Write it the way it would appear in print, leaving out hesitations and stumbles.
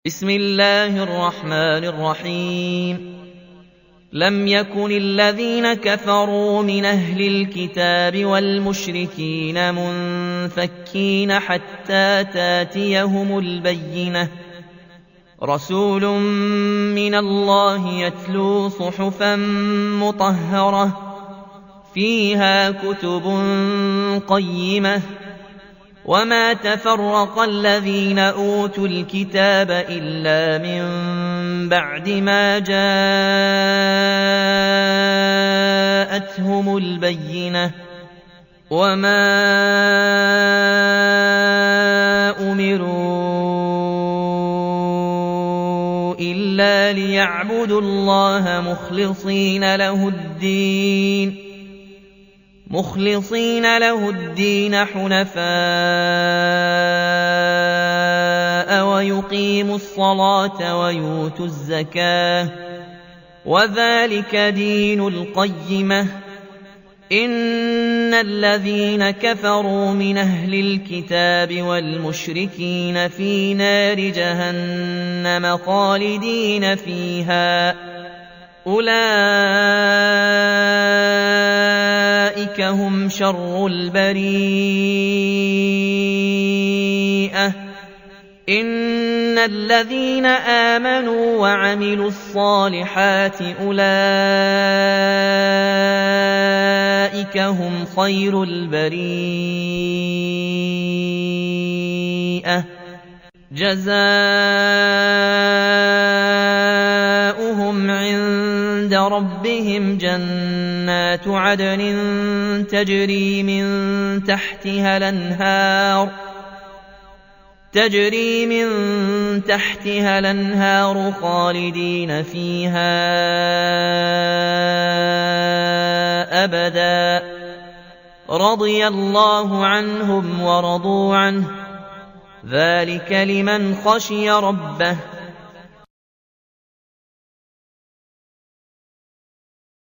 بسم الله الرحمن الرحيم. لم يكن الذين كفروا من أهل الكتاب والمشركين منفكين حتى تاتيهم البينة، رسول من الله يتلو صحفا مطهرة فيها كتب قيمة، وما تفرق الذين أوتوا الكتاب إلا من بعد ما جاءتهم البينة، وما أمروا إلا ليعبدوا الله مخلصين له الدين حنفاء ويقيموا الصلاة ويؤتوا الزكاة، وذلك دين القيمة. إن الذين كفروا من أهل الكتاب والمشركين في نار جهنم خالدين فيها، أولئك هم شر البريئة. إن الذين آمنوا وعملوا الصالحات أولئك هم خير البريئة، جزاؤهم عند ربهم جنات عدن تجري من تحتها الأنهار خالدين فيها أبدا، رضي الله عنهم ورضوا عنه، ذلك لمن خشي ربه.